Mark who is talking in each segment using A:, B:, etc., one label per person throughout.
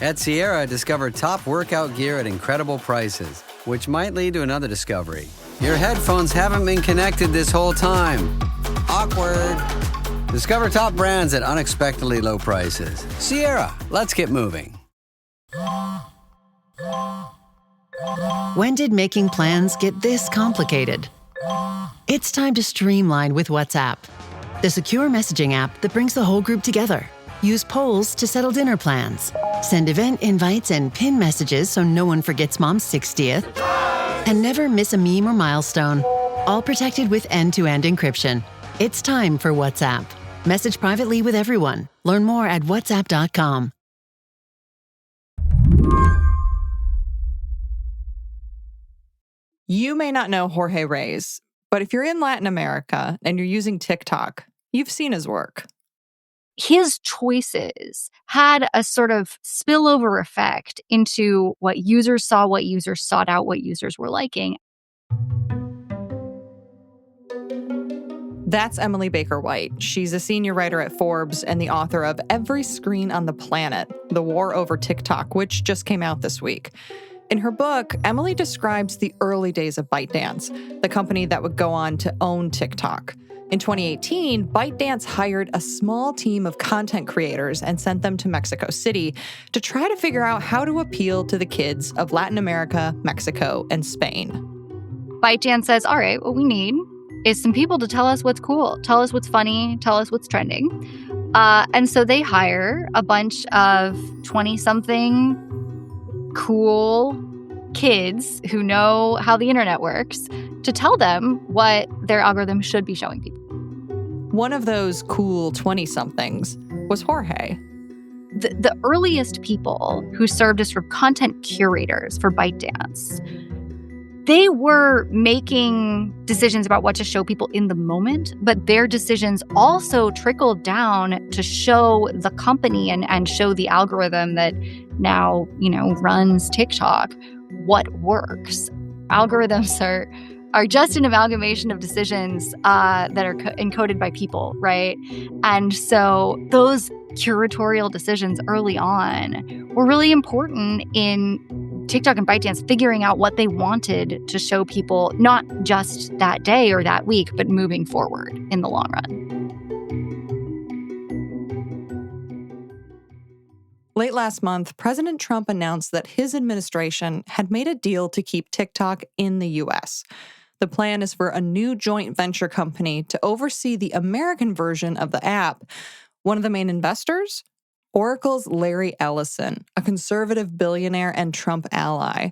A: At Sierra, discover top workout gear at incredible prices, which might lead to another discovery. Your headphones haven't been connected this whole time. Awkward. Discover top brands at unexpectedly low prices. Sierra, let's get moving.
B: When did making plans get this complicated? It's time to streamline with WhatsApp, the secure messaging app that brings the whole group together. Use polls to settle dinner plans. Send event invites and pin messages so no one forgets Mom's 60th. And never miss a meme or milestone. All protected with end-to-end encryption. It's time for WhatsApp. Message privately with everyone. Learn more at whatsapp.com.
C: You may not know Jorge Reyes, but if you're in Latin America and you're using TikTok, you've seen his work.
D: His choices had a sort of spillover effect into what users saw, what users sought out, what users were liking.
C: That's Emily Baker White. She's a senior writer at Forbes and the author of Every Screen on the Planet, The War Over TikTok, which just came out this week. In her book, Emily describes the early days of Bytedance, the company that would go on to own TikTok. In 2018, Bytedance hired a small team of content creators and sent them to Mexico City to try to figure out how to appeal to the kids of Latin America, Mexico, and Spain.
D: Bytedance says, all right, what we need is some people to tell us what's cool, tell us what's funny, tell us what's trending. And so they hire a bunch of 20-something cool kids who know how the internet works to tell them what their algorithm should be showing people.
C: One of those cool 20-somethings was Jorge.
D: The earliest people who served as sort of content curators for Bytedance, they were making decisions about what to show people in the moment, but their decisions also trickled down to show the company and show the algorithm that now, runs TikTok what works. Algorithms are just an amalgamation of decisions that are encoded by people, right? And so those curatorial decisions early on were really important in TikTok and Bytedance figuring out what they wanted to show people, not just that day or that week, but moving forward in the long run.
C: Late last month, President Trump announced that his administration had made a deal to keep TikTok in the U.S. The plan is for a new joint venture company to oversee the American version of the app. One of the main investors? Oracle's Larry Ellison, a conservative billionaire and Trump ally.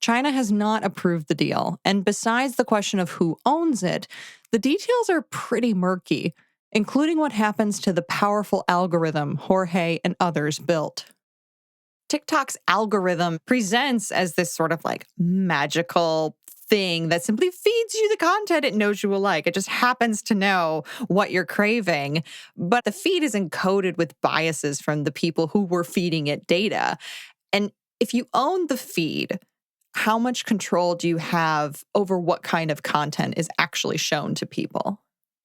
C: China has not approved the deal, and besides the question of who owns it, the details are pretty murky, including what happens to the powerful algorithm Jorge and others built. TikTok's algorithm presents as this sort of magical thing that simply feeds you the content it knows you will like. It just happens to know what you're craving. But the feed is encoded with biases from the people who were feeding it data. And if you own the feed, how much control do you have over what kind of content is actually shown to people?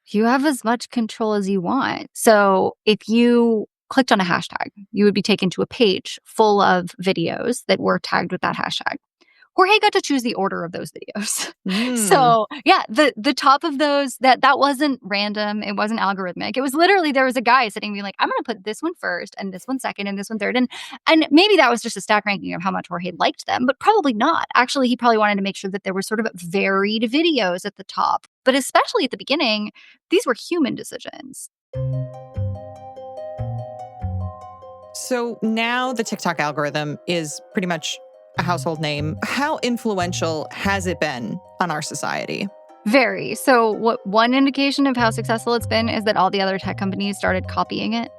D: You have as much control as you want. So if you clicked on a hashtag, you would be taken to a page full of videos that were tagged with that hashtag. Jorge got to choose the order of those videos. So yeah, the top of those, that wasn't random. It wasn't algorithmic. It was literally, there was a guy sitting being like, I'm going to put this one first and this one second and this one third. And maybe that was just a stack ranking of how much Jorge liked them, but probably not. Actually, he probably wanted to make sure that there were sort of varied videos at the top. But especially at the beginning, these were human decisions.
C: So now the TikTok algorithm is pretty much a household name. How influential has it been on our society?
D: Very. So one indication of how successful it's been is that all the other tech companies started copying it.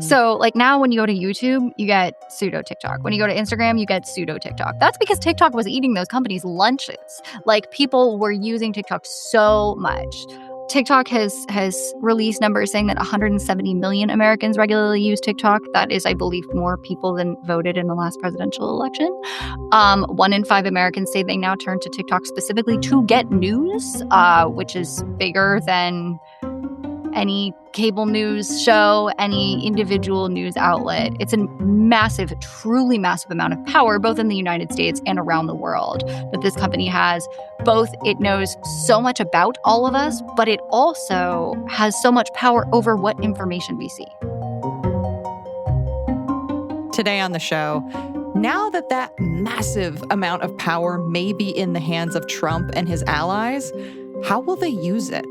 D: So now when you go to YouTube, you get pseudo TikTok. When you go to Instagram, you get pseudo TikTok. That's because TikTok was eating those companies' lunches. People were using TikTok so much. TikTok has released numbers saying that 170 million Americans regularly use TikTok. That is, I believe, more people than voted in the last presidential election. 1 in 5 Americans say they now turn to TikTok specifically to get news, which is bigger than any cable news show, any individual news outlet. It's a massive, truly massive amount of power, both in the United States and around the world, that this company has. Both it knows so much about all of us, but it also has so much power over what information we see.
C: Today on the show, now that that massive amount of power may be in the hands of Trump and his allies, how will they use it?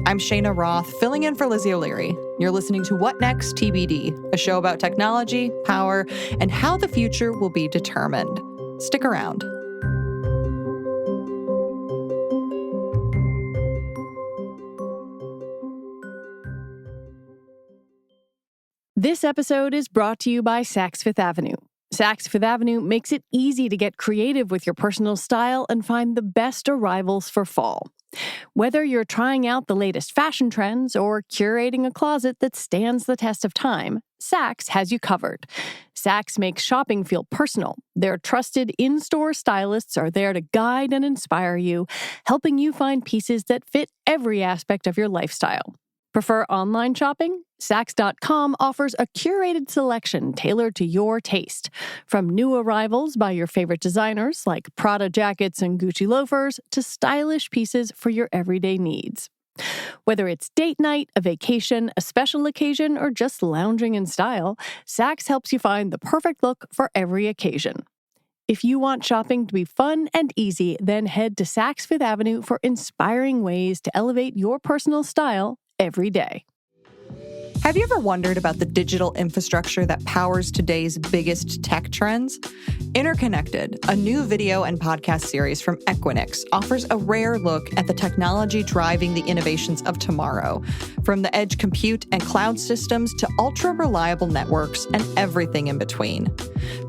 C: I'm Shayna Roth, filling in for Lizzie O'Leary. You're listening to What Next TBD, a show about technology, power, and how the future will be determined. Stick around.
E: This episode is brought to you by Saks Fifth Avenue. Saks Fifth Avenue makes it easy to get creative with your personal style and find the best arrivals for fall. Whether you're trying out the latest fashion trends or curating a closet that stands the test of time, Saks has you covered. Saks makes shopping feel personal. Their trusted in-store stylists are there to guide and inspire you, helping you find pieces that fit every aspect of your lifestyle. Prefer online shopping? Saks.com offers a curated selection tailored to your taste. From new arrivals by your favorite designers like Prada jackets and Gucci loafers to stylish pieces for your everyday needs. Whether it's date night, a vacation, a special occasion, or just lounging in style, Saks helps you find the perfect look for every occasion. If you want shopping to be fun and easy, then head to Saks Fifth Avenue for inspiring ways to elevate your personal style every day.
C: Have you ever wondered about the digital infrastructure that powers today's biggest tech trends? Interconnected, a new video and podcast series from Equinix, offers a rare look at the technology driving the innovations of tomorrow, from the edge compute and cloud systems to ultra-reliable networks and everything in between.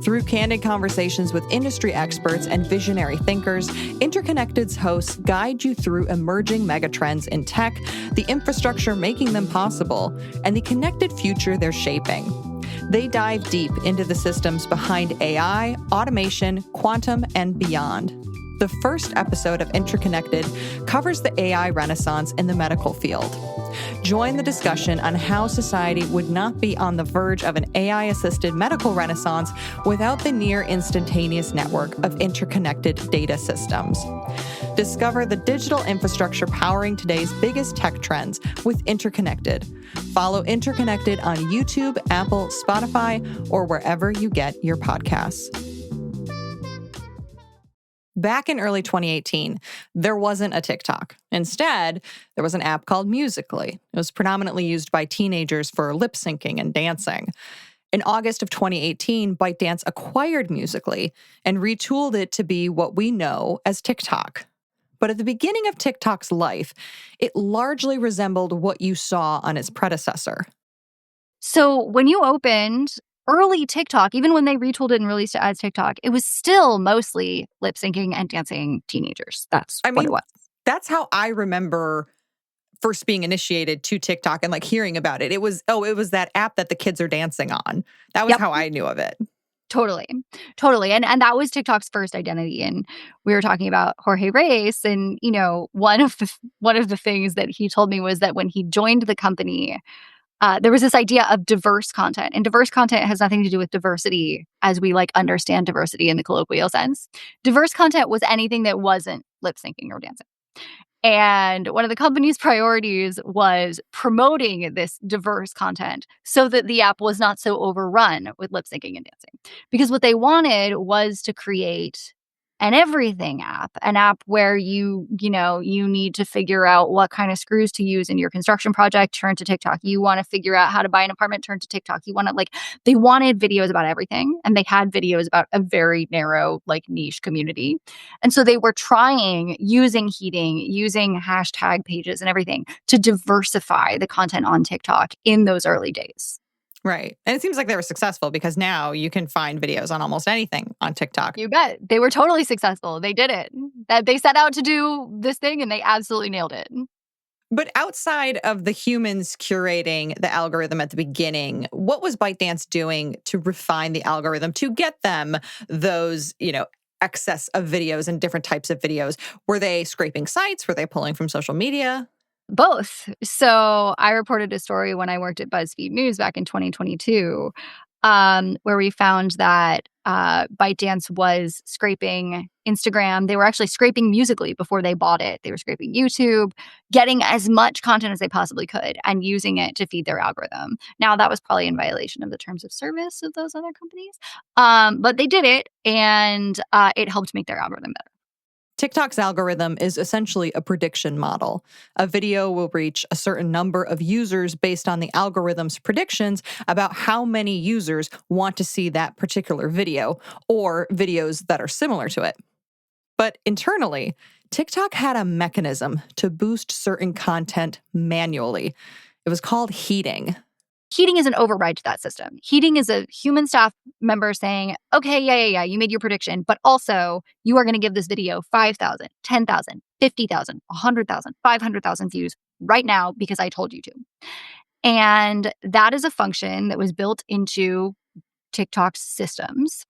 C: Through candid conversations with industry experts and visionary thinkers, Interconnected's hosts guide you through emerging megatrends in tech, the infrastructure making them possible, and the connected future they're shaping. They dive deep into the systems behind AI, automation, quantum, and beyond. The first episode of Interconnected covers the AI renaissance in the medical field. Join the discussion on how society would not be on the verge of an AI-assisted medical renaissance without the near instantaneous network of interconnected data systems. Discover the digital infrastructure powering today's biggest tech trends with Interconnected. Follow Interconnected on YouTube, Apple, Spotify, or wherever you get your podcasts. Back in early 2018, there wasn't a TikTok. Instead, there was an app called Musical.ly. It was predominantly used by teenagers for lip syncing and dancing. In August of 2018, Bytedance acquired Musical.ly and retooled it to be what we know as TikTok. But at the beginning of TikTok's life, it largely resembled what you saw on its predecessor.
D: So when you opened early TikTok, even when they retooled it and released it as TikTok, it was still mostly lip syncing and dancing teenagers. That's what it was.
C: That's how I remember first being initiated to TikTok and hearing about it. It was that app that the kids are dancing on. That was how I knew of it.
D: Totally. And that was TikTok's first identity. And we were talking about Jorge Reyes. And, one of the things that he told me was that when he joined the company, there was this idea of diverse content. And diverse content has nothing to do with diversity as we understand diversity in the colloquial sense. Diverse content was anything that wasn't lip syncing or dancing. And one of the company's priorities was promoting this diverse content so that the app was not so overrun with lip syncing and dancing. Because what they wanted was to create an everything app, an app where you need to figure out what kind of screws to use in your construction project, turn to TikTok. You want to figure out how to buy an apartment, turn to TikTok. You want to they wanted videos about everything, and they had videos about a very narrow niche community. And so they were trying, using hashtag pages and everything to diversify the content on TikTok in those early days.
C: Right. And it seems like they were successful because now you can find videos on almost anything on TikTok.
D: You bet. They were totally successful. They did it. They set out to do this thing and they absolutely nailed it.
C: But outside of the humans curating the algorithm at the beginning, what was Bytedance doing to refine the algorithm to get them those, excess of videos and different types of videos? Were they scraping sites? Were they pulling from social media?
D: Both. So I reported a story when I worked at BuzzFeed News back in 2022, where we found that ByteDance was scraping Instagram. They were actually scraping Musical.ly before they bought it. They were scraping YouTube, getting as much content as they possibly could and using it to feed their algorithm. Now, that was probably in violation of the terms of service of those other companies, but they did it, and it helped make their algorithm better.
C: TikTok's algorithm is essentially a prediction model. A video will reach a certain number of users based on the algorithm's predictions about how many users want to see that particular video or videos that are similar to it. But internally, TikTok had a mechanism to boost certain content manually. It was called heating.
D: Heating is an override to that system. Heating is a human staff member saying, okay, yeah, you made your prediction, but also you are going to give this video 5,000, 10,000, 50,000, 100,000, 500,000 views right now because I told you to. And that is a function that was built into TikTok's systems.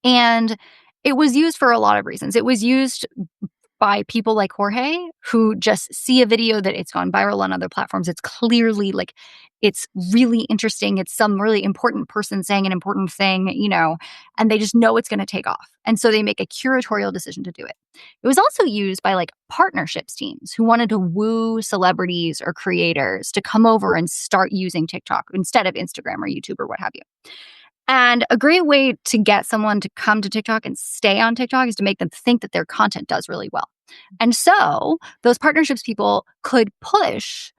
D: And it was used for a lot of reasons. It was used by people like Jorge, who just see a video that it's gone viral on other platforms. It's clearly like, it's really interesting. It's some really important person saying an important thing, and they just know it's going to take off. And so they make a curatorial decision to do it. It was also used by like partnerships teams who wanted to woo celebrities or creators to come over and start using TikTok instead of Instagram or YouTube or what have you. And a great way to get someone to come to TikTok and stay on TikTok is to make them think that their content does really well. And so those partnerships people could push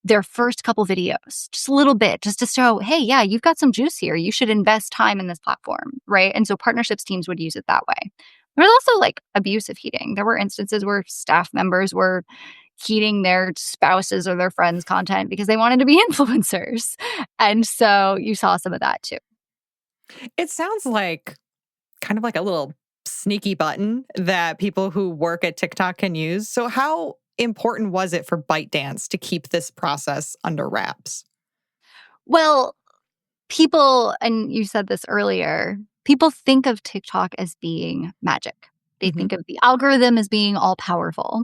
D: their first couple videos just a little bit, just to show, hey, yeah, you've got some juice here. You should invest time in this platform, right? And so partnerships teams would use it that way. There was also like abusive heating. There were instances where staff members were heating their spouses or their friends' content because they wanted to be influencers. And so you saw some of that too.
C: It sounds like kind of like a little sneaky button that people who work at TikTok can use. So how important was it for ByteDance to keep this process under wraps?
D: Well, people, and you said this earlier, people think of TikTok as being magic. They think of the algorithm as being all powerful.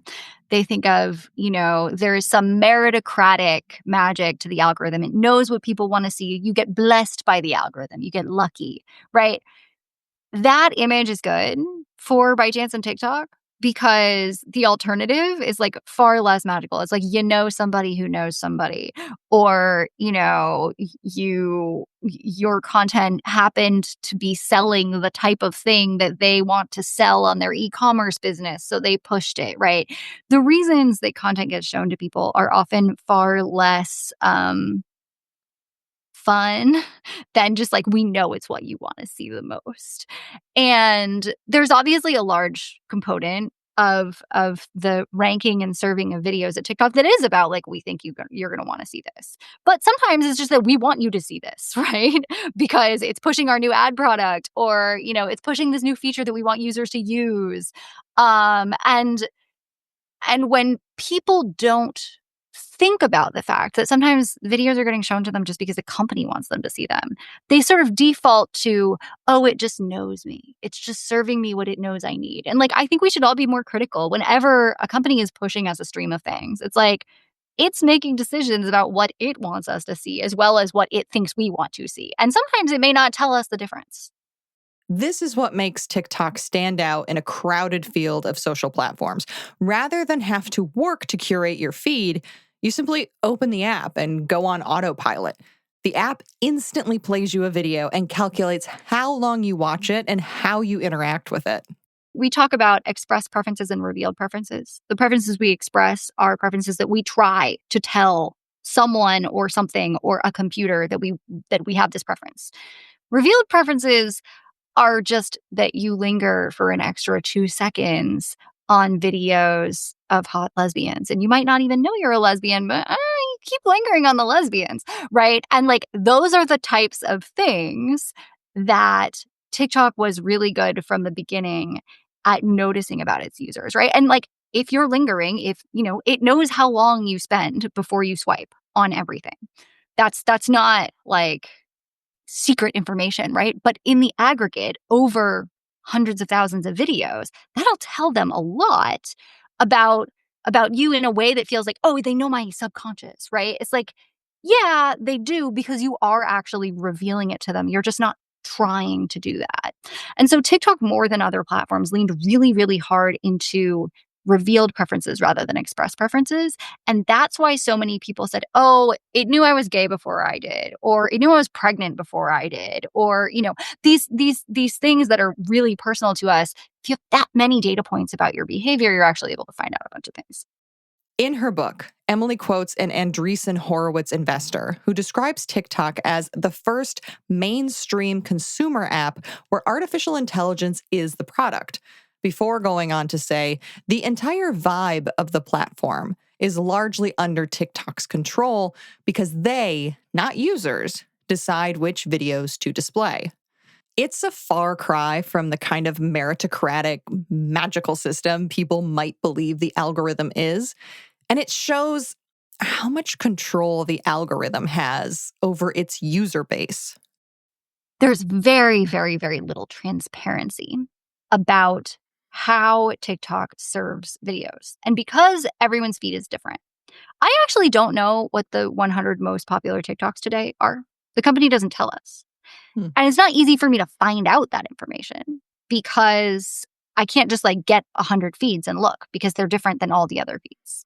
D: They think of, there is some meritocratic magic to the algorithm. It knows what people want to see. You get blessed by the algorithm. You get lucky, right? That image is good for ByteDance and TikTok because the alternative is like far less magical. It's like, somebody who knows somebody, or, your content happened to be selling the type of thing that they want to sell on their e-commerce business. So they pushed it, right? The reasons that content gets shown to people are often far less fun than just like, we know it's what you want to see the most. And there's obviously a large component of the ranking and serving of videos at TikTok that is about like, we think you're going to want to see this. But sometimes it's just that we want you to see this, right? Because it's pushing our new ad product, or, it's pushing this new feature that we want users to use. And when people don't think about the fact that sometimes videos are getting shown to them just because the company wants them to see them, they sort of default to, oh, it just knows me. It's just serving me what it knows I need. And like, I think we should all be more critical whenever a company is pushing us a stream of things. It's like, it's making decisions about what it wants us to see as well as what it thinks we want to see. And sometimes it may not tell us the difference.
C: This is what makes TikTok stand out in a crowded field of social platforms. Rather than have to work to curate your feed, you simply open the app and go on autopilot. The app instantly plays you a video and calculates how long you watch it and how you interact with it.
D: We talk about expressed preferences and revealed preferences. The preferences we express are preferences that we try to tell someone or something or a computer that we have this preference. Revealed preferences are just that you linger for an extra 2 seconds on videos of hot lesbians. And you might not even know you're a lesbian, but you keep lingering on the lesbians, right? And like, those are the types of things that TikTok was really good from the beginning at noticing about its users, right? And like, if you're lingering, it knows how long you spend before you swipe on everything. That's not like secret information, right? But in the aggregate, over hundreds of thousands of videos, that'll tell them a lot about about you in a way that feels like, oh, they know my subconscious, right? It's like, yeah, they do, because you are actually revealing it to them. You're just not trying to do that. And so TikTok, more than other platforms, leaned really, really hard into revealed preferences rather than expressed preferences. And that's why so many people said, oh, it knew I was gay before I did, or it knew I was pregnant before I did, or, these things that are really personal to us. If you have that many data points about your behavior, you're actually able to find out a bunch of things.
C: In her book, Emily quotes an Andreessen Horowitz investor who describes TikTok as the first mainstream consumer app where artificial intelligence is the product, before going on to say the entire vibe of the platform is largely under TikTok's control because they, not users, decide which videos to display. It's a far cry from the kind of meritocratic, magical system people might believe the algorithm is. And it shows how much control the algorithm has over its user base.
D: There's very, very, very little transparency about how TikTok serves videos. And because everyone's feed is different, I actually don't know what the 100 most popular TikToks today are. The company doesn't tell us. And it's not easy for me to find out that information because I can't just get 100 feeds and look, because they're different than all the other feeds.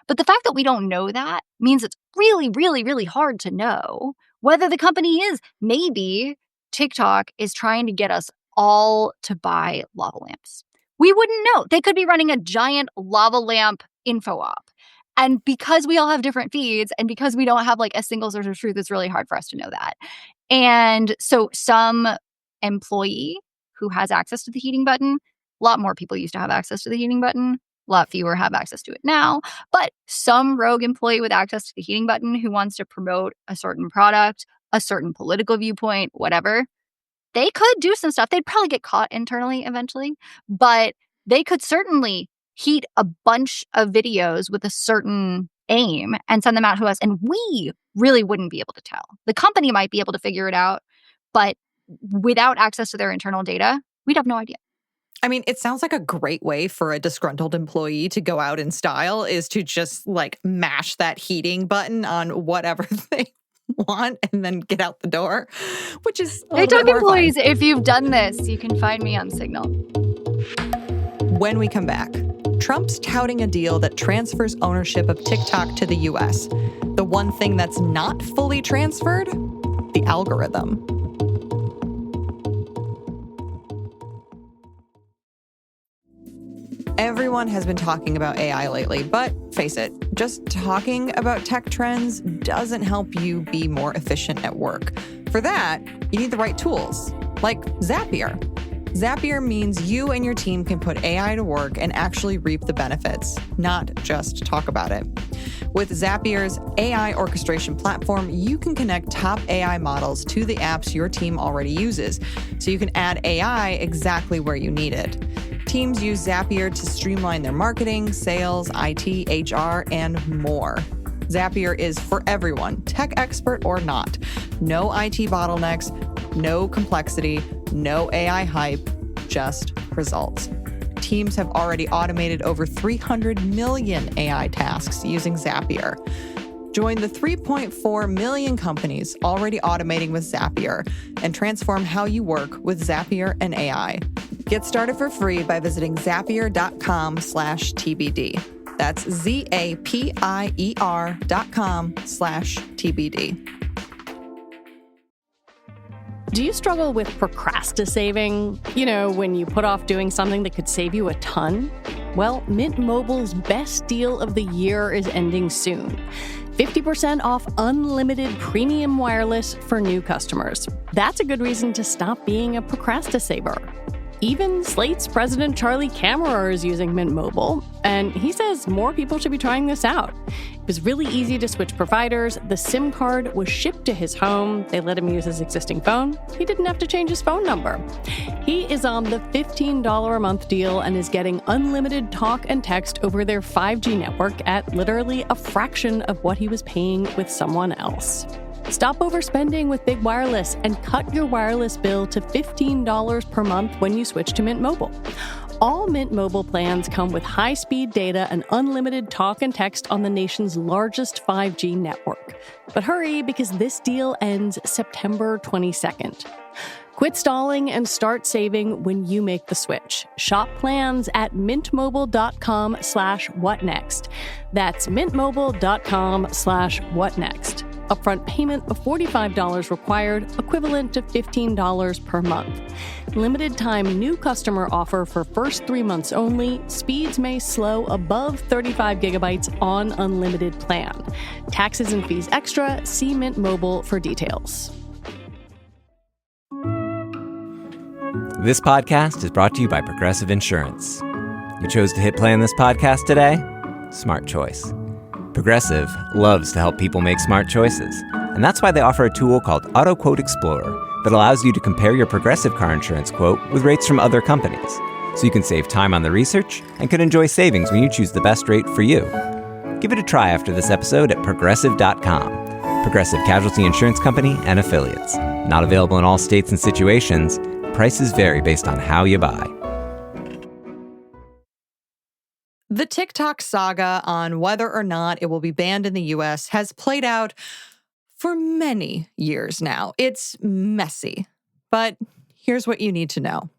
D: But the fact that we don't know that means it's really, really, really hard to know whether the company is. Maybe TikTok is trying to get us all to buy lava lamps. We wouldn't know. They could be running a giant lava lamp info op. And because we all have different feeds and because we don't have a single source of truth, it's really hard for us to know that. And so some employee who has access to the heating button, a lot more people used to have access to the heating button, a lot fewer have access to it now, but some rogue employee with access to the heating button who wants to promote a certain product, a certain political viewpoint, whatever, they could do some stuff. They'd probably get caught internally eventually, but they could certainly heat a bunch of videos with a certain aim and send them out to us. And we really wouldn't be able to tell. The company might be able to figure it out, but without access to their internal data, we'd have no idea.
C: I mean, it sounds like a great way for a disgruntled employee to go out in style is to just mash that heating button on whatever they want and then get out the door, which is
D: TikTok employees, if you've done this, you can find me on Signal.
C: When we come back, Trump's touting a deal that transfers ownership of TikTok to the US. The one thing that's not fully transferred? The algorithm. Everyone has been talking about AI lately, but face it, just talking about tech trends doesn't help you be more efficient at work. For that, you need the right tools, like Zapier. Zapier means you and your team can put AI to work and actually reap the benefits, not just talk about it. With Zapier's AI orchestration platform, you can connect top AI models to the apps your team already uses, so you can add AI exactly where you need it. Teams use Zapier to streamline their marketing, sales, IT, HR, and more. Zapier is for everyone, tech expert or not. No IT bottlenecks, no complexity, no AI hype, just results. Teams have already automated over 300 million AI tasks using Zapier. Join the 3.4 million companies already automating with Zapier and transform how you work with Zapier and AI. Get started for free by visiting zapier.com/TBD. That's zapier.com/TBD.
E: Do you struggle with procrastinating? When you put off doing something that could save you a ton? Well, Mint Mobile's best deal of the year is ending soon. 50% off unlimited premium wireless for new customers. That's a good reason to stop being a procrastinator. Even Slate's president, Charlie Kammerer, is using Mint Mobile, and he says more people should be trying this out. It was really easy to switch providers. The SIM card was shipped to his home. They let him use his existing phone. He didn't have to change his phone number. He is on the $15 a month deal and is getting unlimited talk and text over their 5G network at literally a fraction of what he was paying with someone else. Stop overspending with Big Wireless and cut your wireless bill to $15 per month when you switch to Mint Mobile. All Mint Mobile plans come with high-speed data and unlimited talk and text on the nation's largest 5G network. But hurry, because this deal ends September 22nd. Quit stalling and start saving when you make the switch. Shop plans at mintmobile.com/whatnext. That's mintmobile.com/whatnext. Upfront payment of $45 required, equivalent to $15 per month. Limited time new customer offer for first 3 months only. Speeds may slow above 35 gigabytes on unlimited plan. Taxes and fees extra. See Mint Mobile for details.
F: This podcast is brought to you by Progressive Insurance. You chose to hit play on this podcast today? Smart choice. Progressive loves to help people make smart choices, and that's why they offer a tool called Auto Quote Explorer that allows you to compare your Progressive car insurance quote with rates from other companies, so you can save time on the research and can enjoy savings when you choose the best rate for you. Give it a try after this episode at Progressive.com. Progressive Casualty Insurance Company and Affiliates. Not available in all states and situations. Prices vary based on how you buy.
C: The TikTok saga on whether or not it will be banned in the US has played out for many years now. It's messy, but here's what you need to know.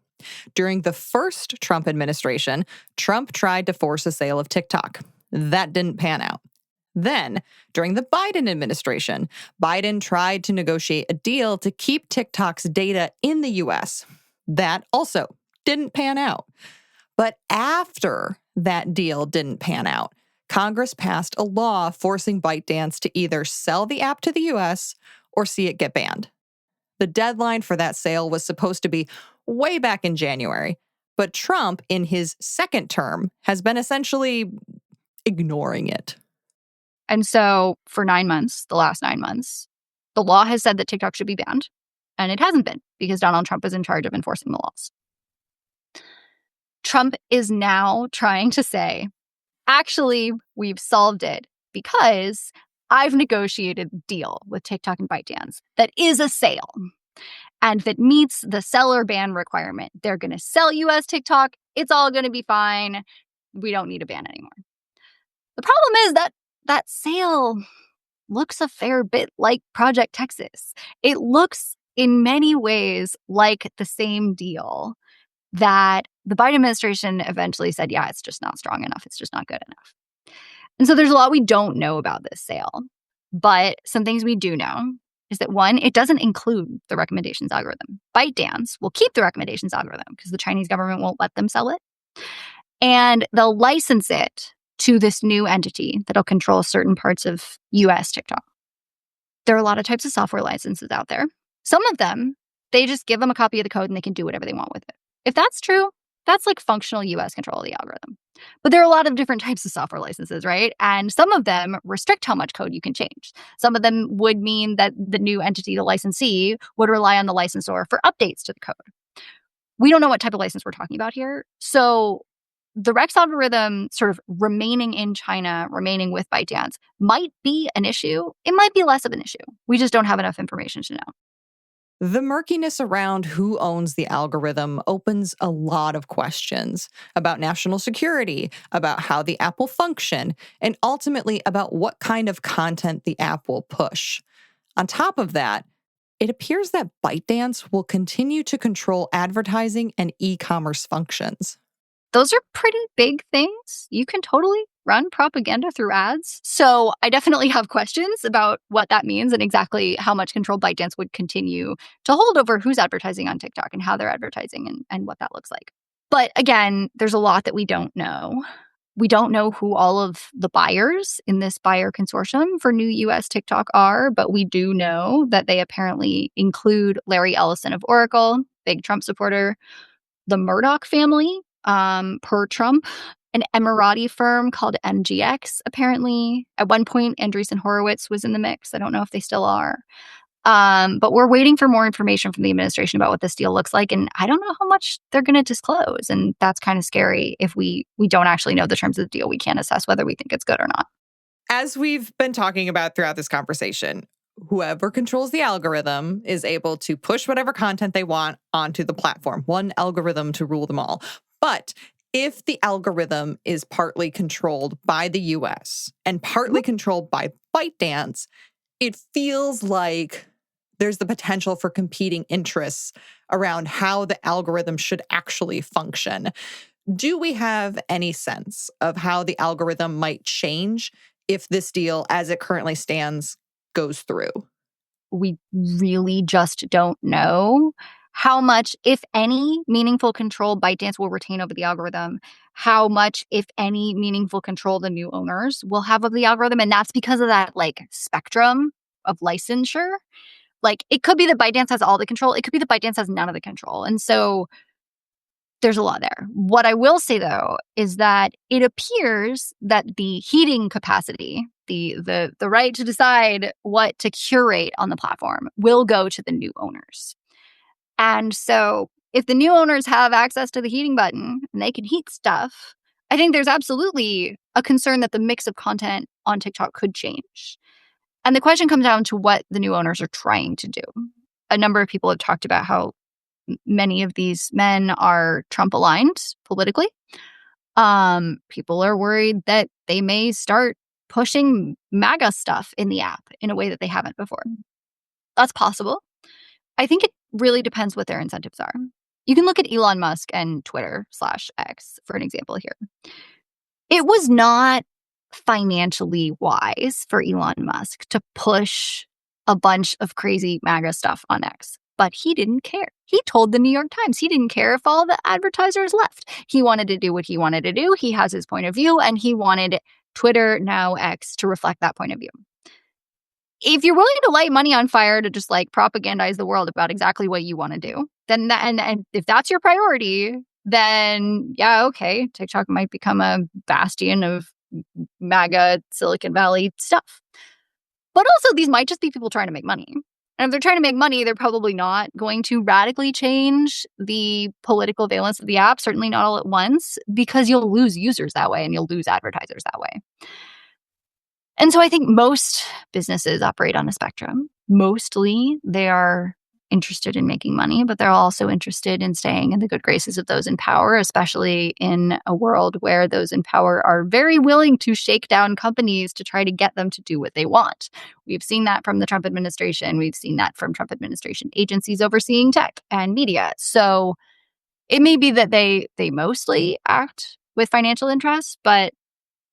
C: During the first Trump administration, Trump tried to force a sale of TikTok. That didn't pan out. Then, during the Biden administration, Biden tried to negotiate a deal to keep TikTok's data in the US. That also didn't pan out. But after that deal didn't pan out, Congress passed a law forcing Bytedance to either sell the app to the US or see it get banned. The deadline for that sale was supposed to be way back in January, but Trump, in his second term, has been essentially ignoring it.
D: And so for 9 months, the last 9 months, the law has said that TikTok should be banned, and it hasn't been because Donald Trump is in charge of enforcing the laws. Trump is now trying to say, actually, we've solved it because I've negotiated a deal with TikTok and Bytedance that is a sale and that meets the seller ban requirement. They're going to sell you as TikTok. It's all going to be fine. We don't need a ban anymore. The problem is that that sale looks a fair bit like Project Texas. It looks in many ways like the same deal that the Biden administration eventually said, yeah, it's just not strong enough. It's just not good enough. And so there's a lot we don't know about this sale. But some things we do know is that, one, it doesn't include the recommendations algorithm. Bytedance will keep the recommendations algorithm because the Chinese government won't let them sell it. And they'll license it to this new entity that'll control certain parts of US TikTok. There are a lot of types of software licenses out there. Some of them, they just give them a copy of the code and they can do whatever they want with it. If that's true, that's like functional US control of the algorithm. But there are a lot of different types of software licenses, right? And some of them restrict how much code you can change. Some of them would mean that the new entity, the licensee, would rely on the licensor for updates to the code. We don't know what type of license we're talking about here. So the Rex algorithm sort of remaining in China, remaining with Bytedance, might be an issue. It might be less of an issue. We just don't have enough information to know.
C: The murkiness around who owns the algorithm opens a lot of questions about national security, about how the app will function, and ultimately about what kind of content the app will push. On top of that, it appears that Bytedance will continue to control advertising and e-commerce functions.
D: Those are pretty big things. You can totally run propaganda through ads. So I definitely have questions about what that means and exactly how much control Bytedance would continue to hold over who's advertising on TikTok and how they're advertising and what that looks like. But again, there's a lot that we don't know. We don't know who all of the buyers in this buyer consortium for new US TikTok are, but we do know that they apparently include Larry Ellison of Oracle, big Trump supporter, the Murdoch family, per Trump, an Emirati firm called MGX, apparently. At one point, Andreessen Horowitz was in the mix. I don't know if they still are. But we're waiting for more information from the administration about what this deal looks like. And I don't know how much they're going to disclose. And that's kind of scary. If we don't actually know the terms of the deal, we can't assess whether we think it's good or not.
C: As we've been talking about throughout this conversation, whoever controls the algorithm is able to push whatever content they want onto the platform. One algorithm to rule them all. But if the algorithm is partly controlled by the US and partly controlled by ByteDance, it feels like there's the potential for competing interests around how the algorithm should actually function. Do we have any sense of how the algorithm might change if this deal, as it currently stands, goes through?
D: We really just don't know how much, if any, meaningful control ByteDance will retain over the algorithm, how much, if any, meaningful control the new owners will have of the algorithm. And that's because of that spectrum of licensure. It could be that ByteDance has all the control. It could be that ByteDance has none of the control. And so there's a lot there. What I will say, though, is that it appears that the heating capacity, the right to decide what to curate on the platform, will go to the new owners. And so if the new owners have access to the heating button and they can heat stuff, I think there's absolutely a concern that the mix of content on TikTok could change. And the question comes down to what the new owners are trying to do. A number of people have talked about how many of these men are Trump aligned politically. People are worried that they may start pushing MAGA stuff in the app in a way that they haven't before. That's possible. I think it really depends what their incentives are. You can look at Elon Musk and Twitter/X for an example here. It was not financially wise for Elon Musk to push a bunch of crazy MAGA stuff on X. But he didn't care. He told the New York Times he didn't care if all the advertisers left. He wanted to do what he wanted to do. He has his point of view, and he wanted Twitter, now X, to reflect that point of view. If you're willing to light money on fire to just propagandize the world about exactly what you want to do, then and if that's your priority, then yeah, okay, TikTok might become a bastion of MAGA Silicon Valley stuff. But also, these might just be people trying to make money. And if they're trying to make money, they're probably not going to radically change the political valence of the app, certainly not all at once, because you'll lose users that way and you'll lose advertisers that way. And so I think most businesses operate on a spectrum. Mostly they are interested in making money, but they're also interested in staying in the good graces of those in power, especially in a world where those in power are very willing to shake down companies to try to get them to do what they want. We've seen that from the Trump administration. We've seen that from Trump administration agencies overseeing tech and media. So it may be that they mostly act with financial interests, but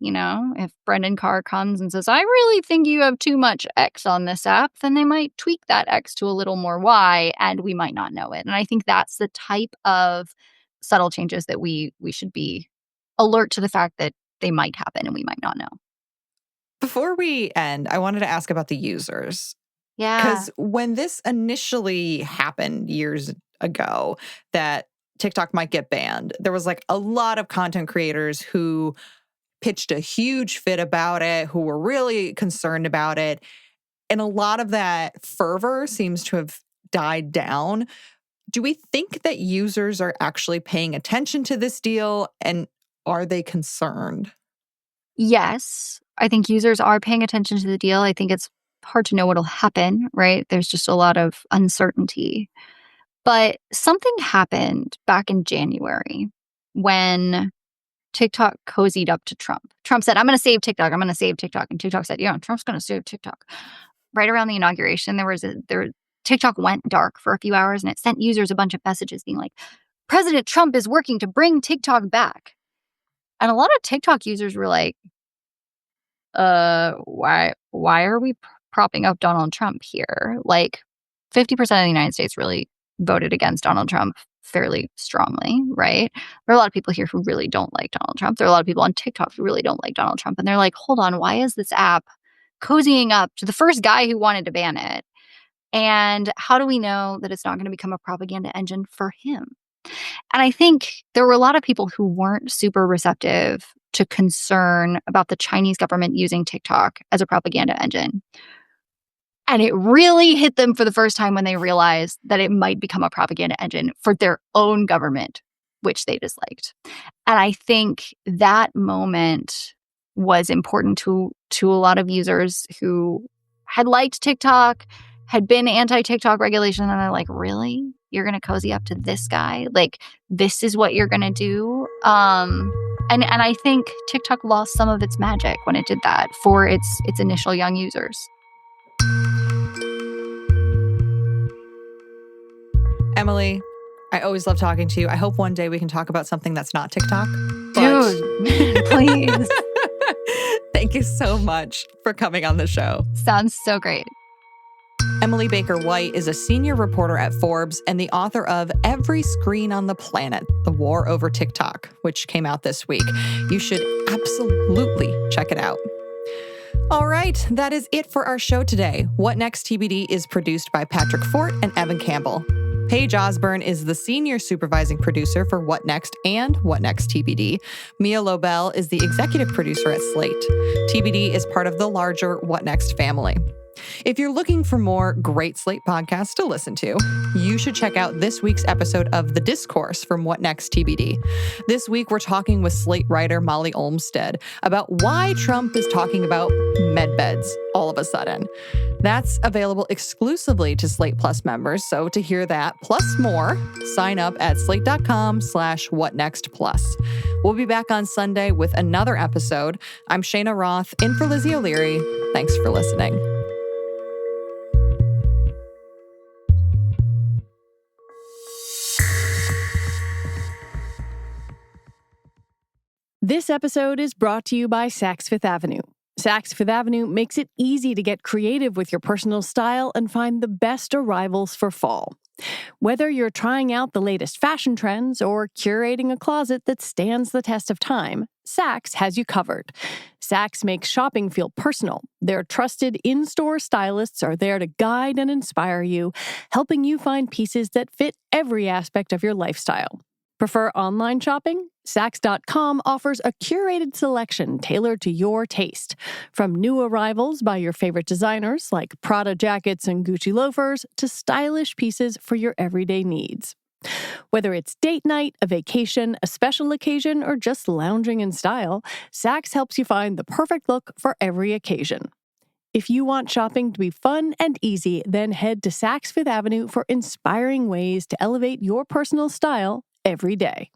D: if Brendan Carr comes and says, I really think you have too much X on this app, then they might tweak that X to a little more Y, and we might not know it. And I think that's the type of subtle changes that we should be alert to the fact that they might happen and we might not know.
C: Before we end, I wanted to ask about the users.
D: Yeah.
C: Because when this initially happened years ago, that TikTok might get banned, there was a lot of content creators who pitched a huge fit about it, who were really concerned about it. And a lot of that fervor seems to have died down. Do we think that users are actually paying attention to this deal, and are they concerned?
D: Yes, I think users are paying attention to the deal. I think it's hard to know what'll happen, right? There's just a lot of uncertainty. But something happened back in January when TikTok cozied up to Trump. Trump said, I'm going to save TikTok. I'm going to save TikTok. And TikTok said, yeah, Trump's going to save TikTok. Right around the inauguration, TikTok went dark for a few hours, and it sent users a bunch of messages being like, President Trump is working to bring TikTok back. And a lot of TikTok users were like, why are we propping up Donald Trump here? 50% of the United States really voted against Donald Trump fairly strongly, right? There are a lot of people here who really don't like Donald Trump. There are a lot of people on TikTok who really don't like Donald Trump. And they're like, hold on, why is this app cozying up to the first guy who wanted to ban it? And how do we know that it's not going to become a propaganda engine for him? And I think there were a lot of people who weren't super receptive to concern about the Chinese government using TikTok as a propaganda engine. And it really hit them for the first time when they realized that it might become a propaganda engine for their own government, which they disliked. And I think that moment was important to a lot of users who had liked TikTok, had been anti-TikTok regulation, and they're like, really? you're going to cozy up to this guy. Like, this is what you're going to do. And I think TikTok lost some of its magic when it did that for its initial young users.
C: Emily, I always love talking to you. I hope one day we can talk about something that's not TikTok.
D: Dude, please.
C: Thank you so much for coming on the show.
D: Sounds so great.
C: Emily Baker White is a senior reporter at Forbes and the author of Every Screen on the Planet, The War Over TikTok, which came out this week. You should absolutely check it out. All right, that is it for our show today. What Next TBD is produced by Patrick Fort and Evan Campbell. Paige Osborne is the senior supervising producer for What Next and What Next TBD. Mia Lobel is the executive producer at Slate. TBD is part of the larger What Next family. If you're looking for more great Slate podcasts to listen to, you should check out this week's episode of The Discourse from What Next TBD. This week, we're talking with Slate writer Molly Olmstead about why Trump is talking about medbeds all of a sudden. That's available exclusively to Slate Plus members, so to hear that plus more, sign up at slate.com/whatnextplus. We'll be back on Sunday with another episode. I'm Shayna Roth, in for Lizzie O'Leary. Thanks for listening.
E: This episode is brought to you by Saks Fifth Avenue. Saks Fifth Avenue makes it easy to get creative with your personal style and find the best arrivals for fall. Whether you're trying out the latest fashion trends or curating a closet that stands the test of time, Saks has you covered. Saks makes shopping feel personal. Their trusted in-store stylists are there to guide and inspire you, helping you find pieces that fit every aspect of your lifestyle. Prefer online shopping? Saks.com offers a curated selection tailored to your taste. From new arrivals by your favorite designers like Prada jackets and Gucci loafers to stylish pieces for your everyday needs. Whether it's date night, a vacation, a special occasion, or just lounging in style, Saks helps you find the perfect look for every occasion. If you want shopping to be fun and easy, then head to Saks Fifth Avenue for inspiring ways to elevate your personal style every day.